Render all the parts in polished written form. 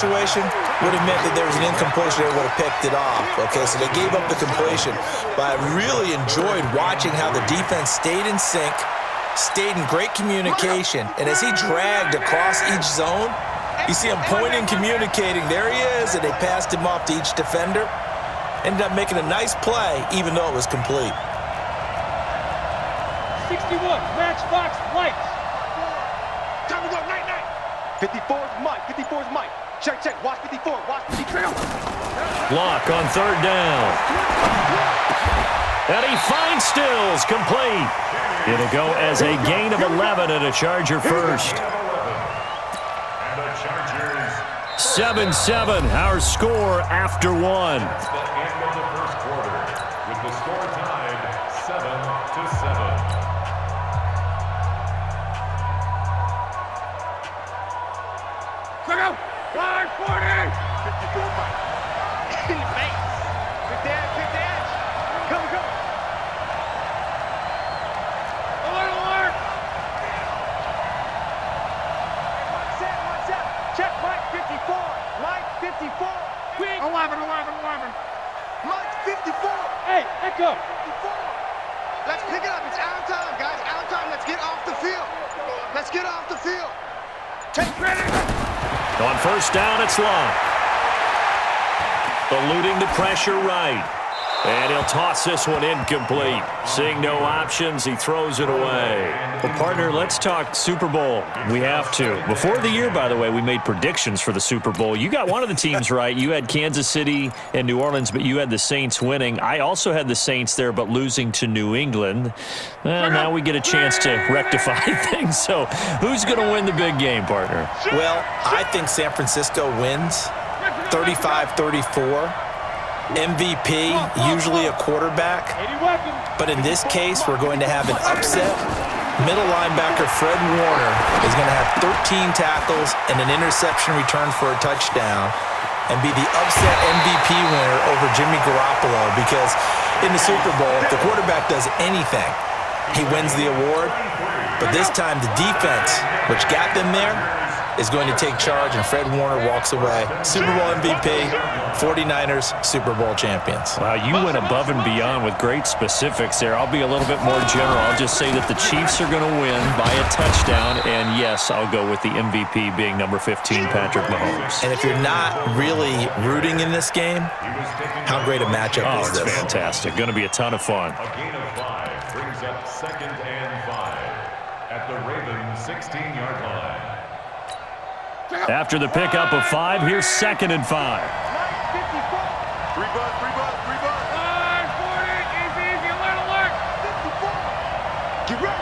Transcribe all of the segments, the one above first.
situation would have meant that there was an incompletion that would have picked it off. Okay, so they gave up the completion, but I really enjoyed watching how the defense stayed in sync, stayed in great communication, and as he dragged across each zone, you see him pointing, communicating. There he is, and they passed him off to each defender. Ended up making a nice play, even though it was complete. 61, Matchbox Lights. Time to go, night. 54's Mike, 54's Mike. Check, watch 54, watch 53. Block on third down. And he finds Stills, complete. It'll go as a gain of 11 and a Charger first. 7-7, our score after one. With the score tied 7-7. Go! 540! 54 Mike. Teammates. Big dash. Go. Alert! Watch out. Check Mike 54. Mike 54. Quick! 11. Mike 54. Hey, echo! 54. Let's pick it up. It's out time, guys. Out time. Let's get off the field. Take credit. On first down, it's Long. Eluding the pressure right. And he'll toss this one incomplete. Seeing no options, he throws it away. Well, partner, let's talk Super Bowl. We have to. Before the year, by the way, we made predictions for the Super Bowl. You got one of the teams right. You had Kansas City and New Orleans, but you had the Saints winning. I also had the Saints there, but losing to New England. Well, now we get a chance to rectify things. So who's going to win the big game, partner? Well, I think San Francisco wins 35-34. MVP, usually a quarterback, but in this case, we're going to have an upset. Middle linebacker Fred Warner is going to have 13 tackles and an interception return for a touchdown and be the upset MVP winner over Jimmy Garoppolo, because in the Super Bowl, if the quarterback does anything, he wins the award. But this time, the defense, which got them there, is going to take charge, and Fred Warner walks away. Super Bowl MVP, 49ers Super Bowl champions. Wow, you went above and beyond with great specifics there. I'll be a little bit more general. I'll just say that the Chiefs are going to win by a touchdown, and yes, I'll go with the MVP being number 15, Patrick Mahomes. And if you're not really rooting in this game, how great a matchup is this? It's fantastic. Going to be a ton of fun. A gain of 5 brings up 2nd and 5 at the Ravens 16-yard line. After the pickup of 5, here's 2nd and 5. 3 bud. 540, easy, alert! 54. Get ready.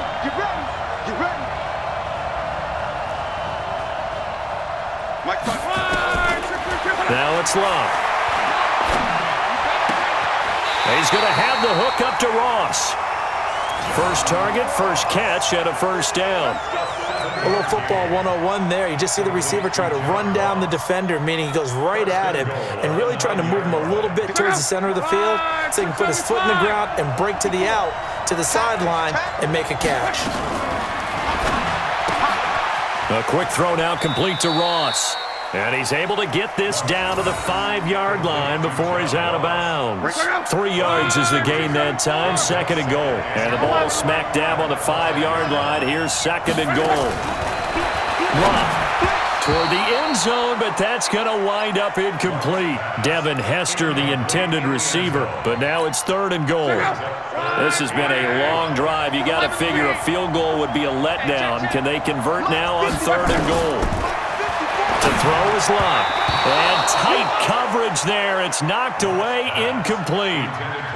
Mike 5. Now it's Love. He's going to have the hook up to Ross. First target, first catch, and a first down. A little football 101 there. You just see the receiver try to run down the defender, meaning he goes right at him and really trying to move him a little bit towards the center of the field so he can put his foot in the ground and break to the out, to the sideline, and make a catch. A quick throw now complete to Ross. And he's able to get this down to the 5-yard line before he's out of bounds. 3 yards is the gain that time, 2nd and goal. And the ball smack dab on the 5-yard line. Here's 2nd and goal. Love toward the end zone, but that's going to wind up incomplete. Devin Hester, the intended receiver, but now it's 3rd and goal. This has been a long drive. You got to figure a field goal would be a letdown. Can they convert now on 3rd and goal? To throw is Love. And tight coverage there. It's knocked away, incomplete.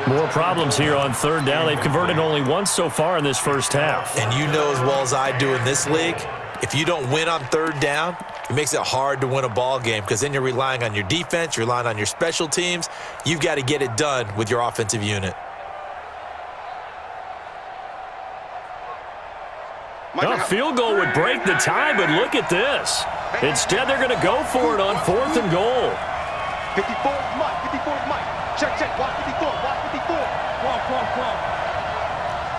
More problems here on 3rd down. They've converted only once so far in this first half. And you know as well as I do in this league, if you don't win on 3rd down, it makes it hard to win a ball game, because then you're relying on your defense, you're relying on your special teams. You've got to get it done with your offensive unit. A field goal would break the tie, but look at this. Instead, they're going to go for it on 4th and goal. 54's Mike. Check. Watch 54. Come.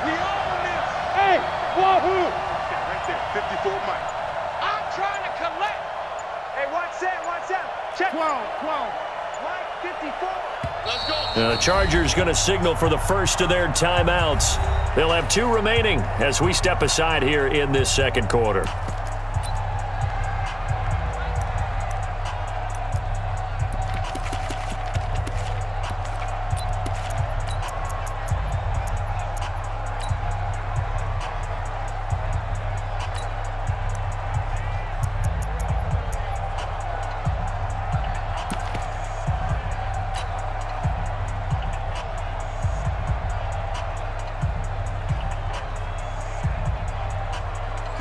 We own this. Hey, wahoo! Right there. 54 Mike. I'm trying to collect. Hey, watch that. Check. 12. 54. Let's go. The Chargers going to signal for the first of their timeouts. They'll have 2 remaining as we step aside here in this second quarter.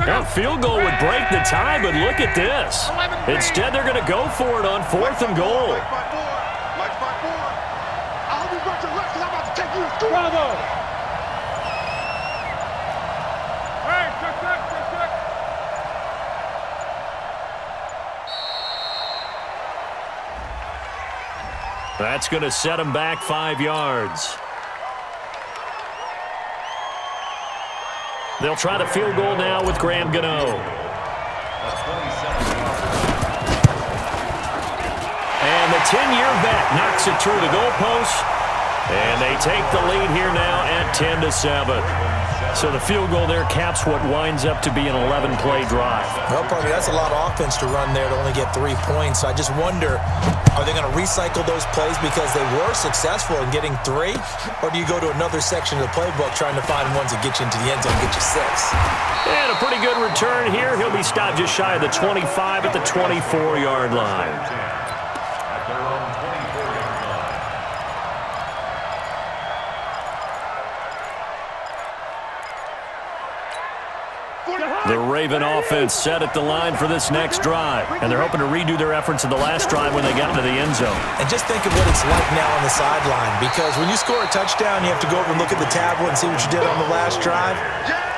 That field goal would break the tie, but look at this. Instead, they're going to go for it on 4th and goal. Mike 5-4. I hope you brought your left because I'm about to take you to school. Bravo. Hey, check. That's going to set them back 5 yards. They'll try the field goal now with Graham Gano. And the 10-year vet knocks it through the goalpost. And they take the lead here now at 10-7. So the field goal there caps what winds up to be an 11-play drive. Well, Parker, that's a lot of offense to run there to only get 3 points. I just wonder, are they going to recycle those plays because they were successful in getting 3? Or do you go to another section of the playbook trying to find ones that get you into the end zone and get you 6? And a pretty good return here. He'll be stopped just shy of the 25 at the 24-yard line. At their own 24-yard line. The Raven offense set at the line for this next drive, and they're hoping to redo their efforts in the last drive when they got into the end zone. And just think of what it's like now on the sideline, because when you score a touchdown, you have to go over and look at the tablet and see what you did on the last drive.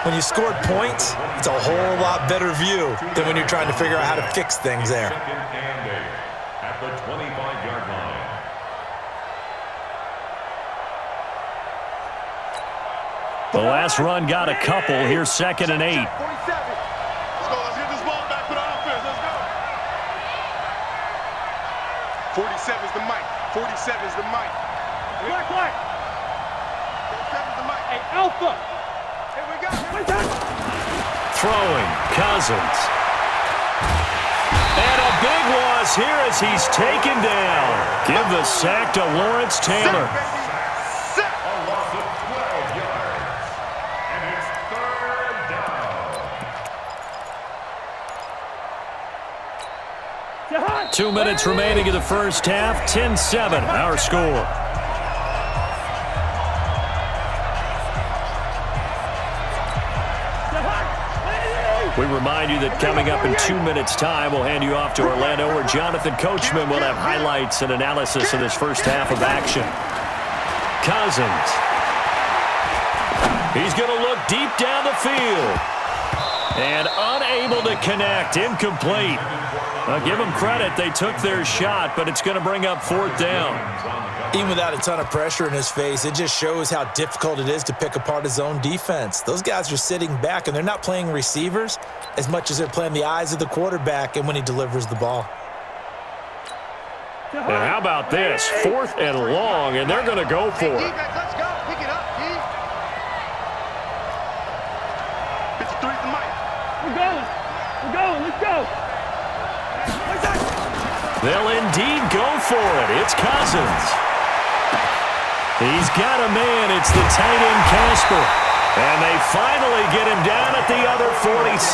When you scored points, it's a whole lot better view than when you're trying to figure out how to fix things there. Second and 8 at the 25-yard line. The last run got a couple. Here's 2nd and 8. 47. Let's go. Let's get this ball back for the offense. Let's go. 47 is the mic. 47 is the mic. Black. 47 is the mic. Hey, Alpha. Here we go. Throwing, Cousins. And a big loss here as he's taken down. Give the sack to Lawrence Taylor. A loss of 12 yards. And it's 3rd down. 2 minutes remaining in the first half. 10-7, our score. We remind you that coming up in 2 minutes' time, we'll hand you off to Orlando, where Jonathan Coachman will have highlights and analysis of this first half of action. Cousins. He's going to look deep down the field. And unable to connect. Incomplete. I'll give them credit. They took their shot, but it's going to bring up 4th down. Even without a ton of pressure in his face, it just shows how difficult it is to pick apart his own defense. Those guys are sitting back, and they're not playing receivers as much as they're playing the eyes of the quarterback and when he delivers the ball. And how about this? 4th and long, and they're going to go for it. Defense, let's go. Pick it up, D. 53 is the mic. We're going. Let's go. They'll indeed go for it. It's Cousins. He's got a man. It's the tight end, Casper. And they finally get him down at the other 46.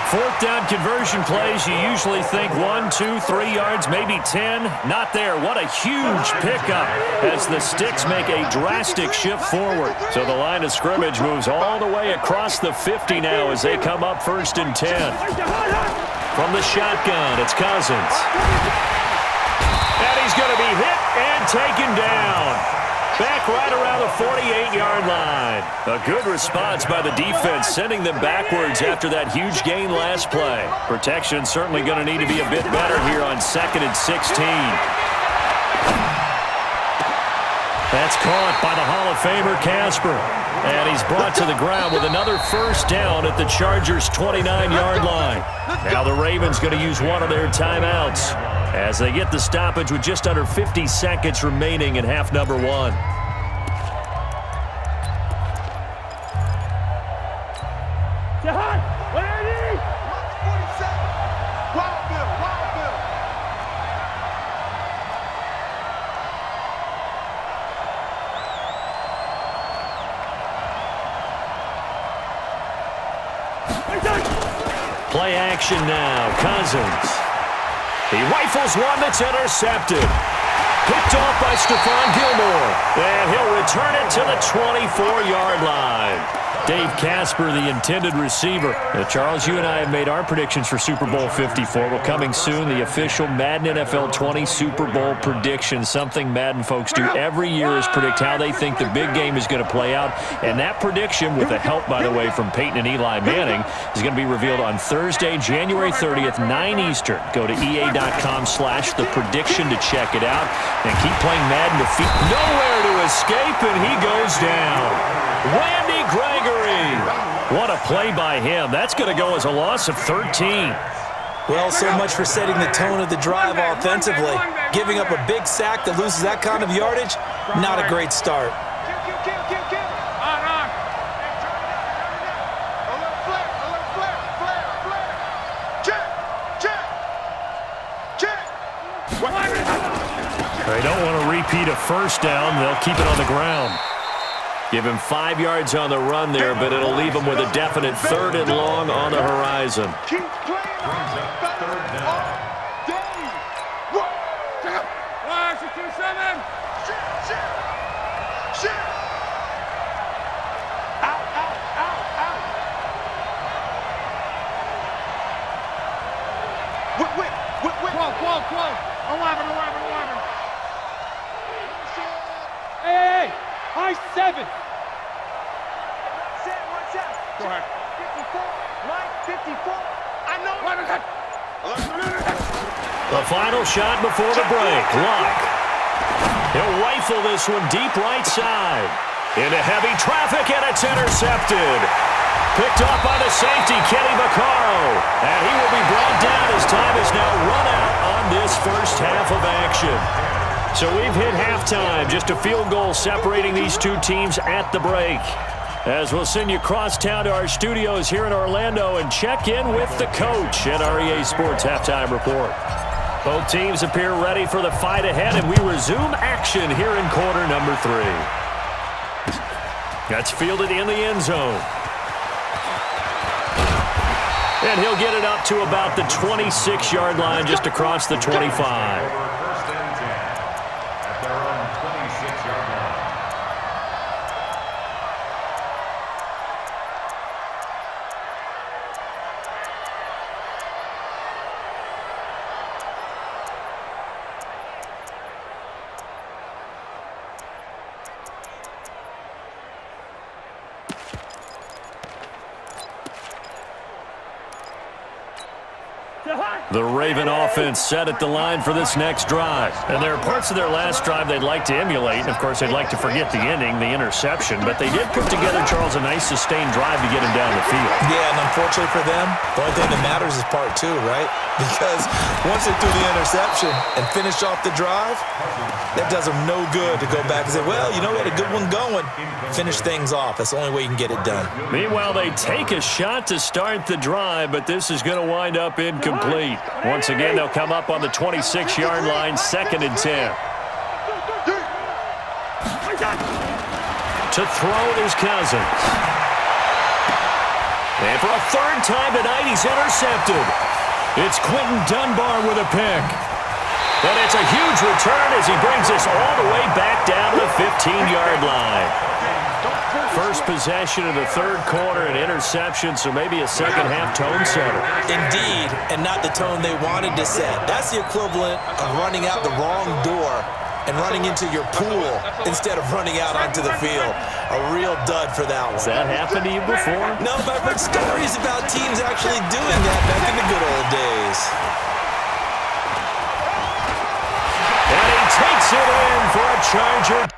4th down conversion plays, you usually think 1, 2, 3 yards, maybe 10. Not there. What a huge pickup as the Sticks make a drastic shift forward. So the line of scrimmage moves all the way across the 50 now as they come up 1st and 10. From the shotgun, it's Cousins. And he's going to be hit and taken down. Back right around the 48-yard line. A good response by the defense, sending them backwards after that huge gain last play. Protection certainly going to need to be a bit better here on 2nd and 16. That's caught by the Hall of Famer Casper. And he's brought to the ground with another 1st down at the Chargers' 29-yard line. Now the Ravens going to use one of their timeouts. as they get the stoppage with just under 50 seconds remaining in half number one. Jahan, 180! 147. Waab Bill, Waab Bill. Play action now. Cousins. He rifles one that's intercepted. Picked off by Stephon Gilmore. And he'll return it to the 24-yard line. Dave Casper, the intended receiver. Charles, you and I have made our predictions for Super Bowl 54. Well, coming soon, the official Madden NFL 20 Super Bowl predictions. Something Madden folks do every year is predict how they think the big game is going to play out. And that prediction, with the help, by the way, from Peyton and Eli Manning, is going to be revealed on Thursday, January 30th, 9 Eastern. Go to EA.com/theprediction to check it out. And keep playing Madden to feet. Nowhere to escape, and he goes down. Randy Gregory. What a play by him. That's going to go as a loss of 13. Well, so much for setting the tone of the drive offensively. Giving up a big sack that loses that kind of yardage, not a great start. On. A little flare. Check. They don't want to repeat a first down. They'll keep it on the ground. Give him 5 yards on the run there, but it'll leave him with a definite 3rd and long on the horizon. Keep playing. Third down. One, 2-7. Shit. Out. Wait. 12. 11. Hey! High 7. Go ahead. 54. I know. The final shot before the break. Luck. He'll rifle this one deep right side. Into heavy traffic, and it's intercepted. Picked off by the safety, Kenny Vaccaro. And he will be brought down as time is now run out on this first half of action. So we've hit halftime. Just a field goal separating these two teams at the break. As we'll send you across town to our studios here in Orlando and check in with the coach at our EA Sports Halftime Report. Both teams appear ready for the fight ahead, and we resume action here in quarter number 3. That's fielded in the end zone. And he'll get it up to about the 26-yard line, just across the 25. The Raven offense set at the line for this next drive. And there are parts of their last drive they'd like to emulate. And, of course, they'd like to forget the ending, the interception. But they did put together, Charles, a nice sustained drive to get him down the field. Yeah, and unfortunately for them, the only thing that matters is part 2, right? Because once they threw the interception and finished off the drive, that does them no good to go back and say, well, you know, we had a good one going. Finish things off. That's the only way you can get it done. Meanwhile, they take a shot to start the drive, but this is going to wind up incomplete. Once again, they'll come up on the 26-yard line, 2nd and 10. To throw is Cousins. And for a 3rd time tonight, he's intercepted. It's Quentin Dunbar with a pick. And it's a huge return as he brings us all the way back down to the 15-yard line. First possession of the 3rd quarter, an interception, so maybe a second-half tone setter. Indeed, and not the tone they wanted to set. That's the equivalent of running out the wrong door and running into your pool instead of running out onto the field. A real dud for that one. Has that happened to you before? No, but I've heard stories about teams actually doing that back in the good old days. And he takes it in for a Charger